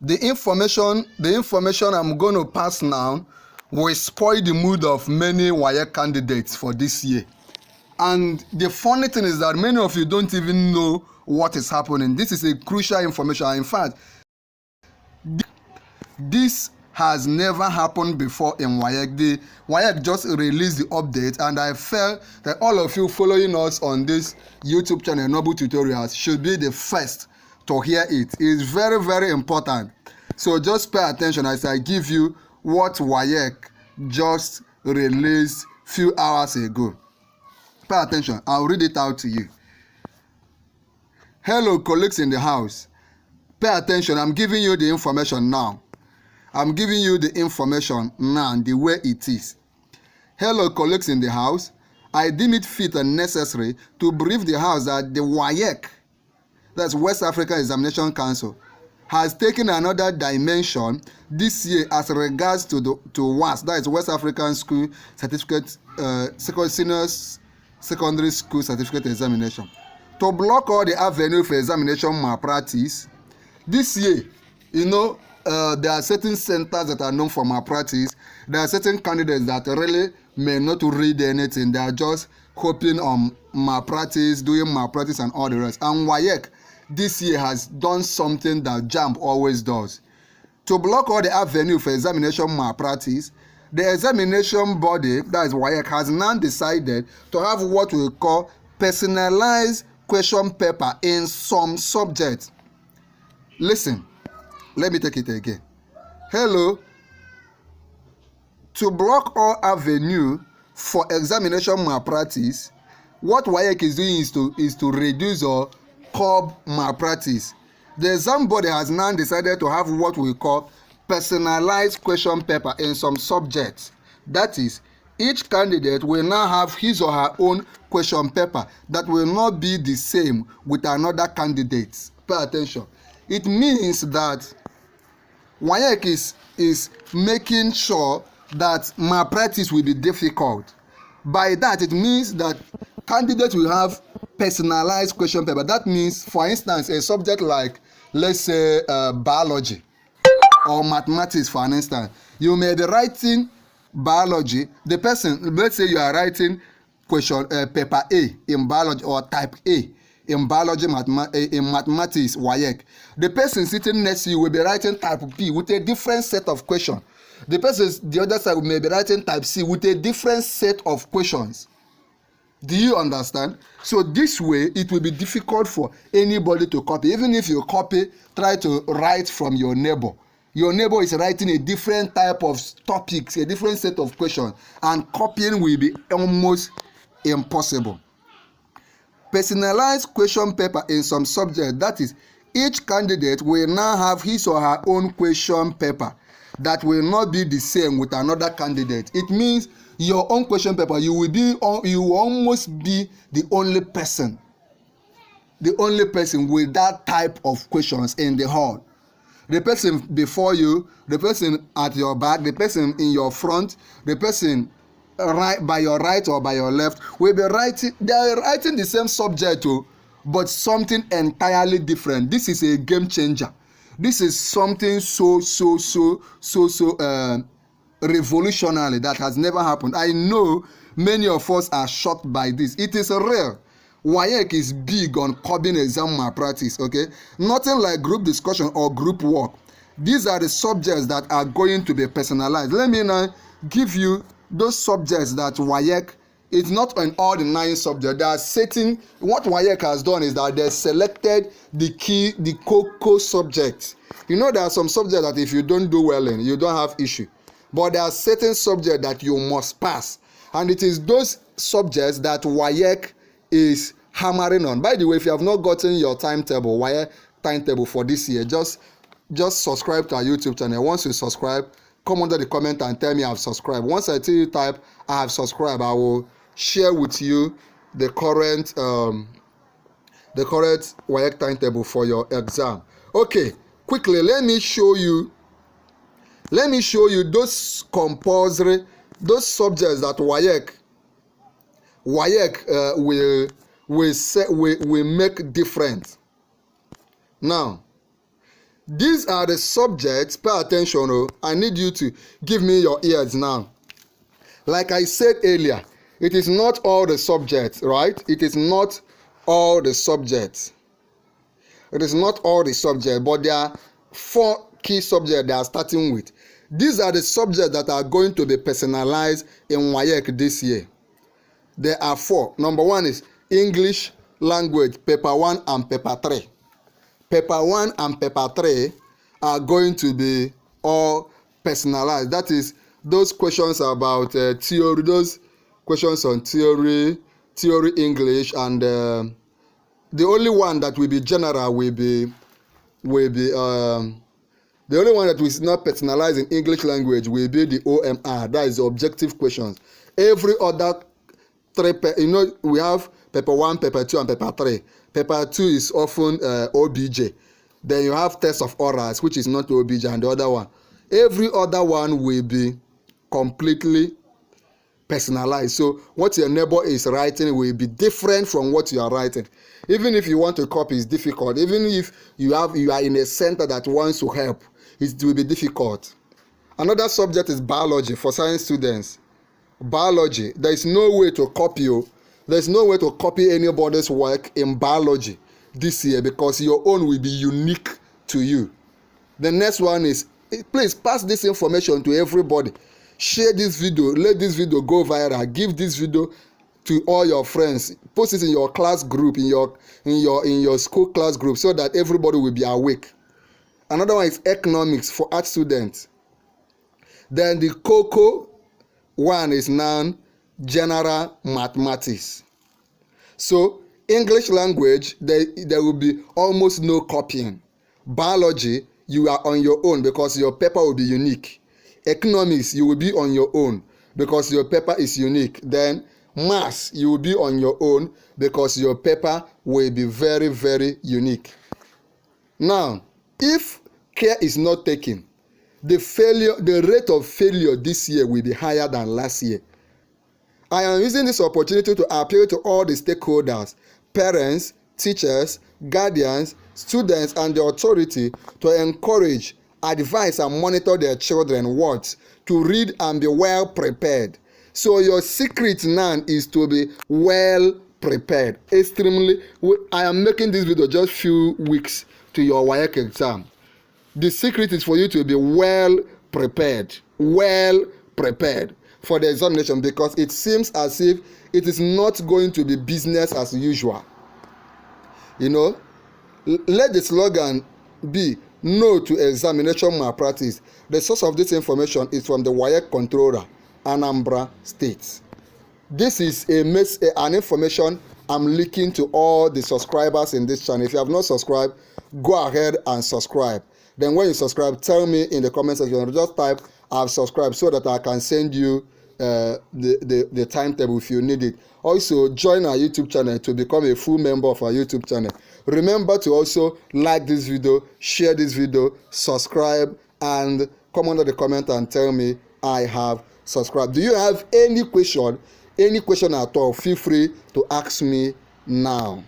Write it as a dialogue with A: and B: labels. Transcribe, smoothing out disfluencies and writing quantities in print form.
A: The information I'm going to pass now will spoil the mood of many WAEC candidates for this year. And the funny thing is that many of you don't even know what is happening. This is a crucial information. In fact, this has never happened before in WAEC. The WAEC just released the update, and I felt that all of you following us on this YouTube channel, Noble Tutorials, should be the first to hear it. It is very, very important. So just pay attention as I give you what WAEC just released few hours ago. Pay attention. I'll read it out to you. Hello, colleagues in the house. Pay attention. I'm giving you the information now. I'm giving you the information now, the way it is. Hello, colleagues in the house. I deem it fit and necessary to brief the house that the WAEC, that's West African Examination Council, has taken another dimension this year as regards to WASSCE, that is West African School Certificate, Senior Secondary School Certificate Examination, to block all the avenue for examination malpractice. This year, there are certain centers that are known for malpractice. There are certain candidates that really may not read anything. They are just hoping on malpractice, doing malpractice and all the rest. And WAEC this year has done something that JAMB always does. To block all the avenue for examination malpractice, the examination body, that is WAEC, has now decided to have what we call personalized question paper in some subjects. Listen. Let me take it again. Hello. To block all avenue for examination malpractice, what WAEC is doing is to reduce or curb malpractice. The exam body has now decided to have what we call personalized question paper in some subjects. That is, each candidate will now have his or her own question paper that will not be the same with another candidate. Pay attention. It means that WAEC is making sure that malpractice will be difficult. By that, it means that candidates will have personalized question paper. That means, for instance, a subject like, let's say, biology or mathematics, for an instance. You may be writing biology. The person, let's say you are writing question paper A in biology or type A in biology, in mathematics, WAEC. The person sitting next to you will be writing type B with a different set of questions. The person the other side may be writing type C with a different set of questions. Do you understand? So this way, it will be difficult for anybody to copy. Even if you copy, try to write from your neighbor. Your neighbor is writing a different type of topics, a different set of questions, and copying will be almost impossible. Personalized question paper in some subject, that is, each candidate will now have his or her own question paper that will not be the same with another candidate. It means your own question paper, you will almost be the only person with that type of questions in the hall. The person before you, the person at your back, the person in your front, the person right by your right or by your left will be writing. They are writing the same subject too, but something entirely different. This is a game changer. This is something so revolutionary that has never happened. I know many of us are shocked by this. It is real. WAEC is big on curbing exam malpractice. Okay, nothing like group discussion or group work. These are the subjects that are going to be personalized. Let me now give you those subjects that WAEC, it's not on all the 9 subjects. They are setting, what WAEC has done is that they selected the cocoa subjects. You know, there are some subjects that if you don't do well in, you don't have issue. But there are certain subjects that you must pass. And it is those subjects that WAEC is hammering on. By the way, if you have not gotten your timetable, WAEC timetable for this year, just subscribe to our YouTube channel. Once you subscribe, come under the comment and tell me I've subscribed. Once I tell you type I have subscribed, I will share with you the current WAEC timetable for your exam. Okay, quickly let me show you those compulsory, those subjects that WAEC will make different. Now, These are the subjects. Pay attention. Oh, I need you to give me your ears now. Like I said earlier, it is not all the subjects, right? It is not all the subjects. It is not all the subjects, but there are 4 key subjects they are starting with. These are the subjects that are going to be personalized in WAEC this year. There are 4. Number 1 is English language, paper 1 and paper 3. Paper 1 and paper 3 are going to be all personalized. That is, those questions about theory, those questions on theory English, and the only one that will be general will be the only one that is not personalized in English language will be the OMR. That is the objective questions. Every other 3, we have paper 1, paper 2, and paper 3. Paper 2 is often OBJ. Then you have test of orals, which is not OBJ, and the other one. Every other one will be completely personalized. So what your neighbor is writing will be different from what you are writing. Even if you want to copy, it's difficult. Even if you are in a center that wants to help, it will be difficult. Another subject is biology for science students. Biology, there is no way to copy you. There's no way to copy anybody's work in biology this year, because your own will be unique to you. The next one is, please pass this information to everybody. Share this video, let this video go viral. Give this video to all your friends. Post it in your class group, in your school class group, so that everybody will be awake. Another one is economics for art students. Then the cocoa one is now general mathematics. So English language, there will be almost no copying. Biology, you are on your own because your paper will be unique. Economics, you will be on your own because your paper is unique. Then maths, you will be on your own because your paper will be very, very unique. Now, if care is not taken, the rate of failure this year will be higher than last year. I am using this opportunity to appeal to all the stakeholders, parents, teachers, guardians, students, and the authority to encourage, advise, and monitor their children words, to read and be well prepared. So your secret now is to be well prepared. Extremely. I am making this video just few weeks to your WAEC exam. The secret is for you to be well prepared for the examination, because it seems as if it is not going to be business as usual. Let the slogan be no to examination malpractice. The source of this information is from the WAEC controller, Anambra State. This is an information I'm leaking to all the subscribers in this channel. If you have not subscribed, go ahead and subscribe. Then when you subscribe, tell me in the comment section. Just type I've subscribed so that I can send you the timetable if you need it. Also, join our YouTube channel to become a full member of our YouTube channel. Remember to also like this video, share this video, subscribe, and come under the comment and tell me I have subscribed. Do you have any question at all? Feel free to ask me now.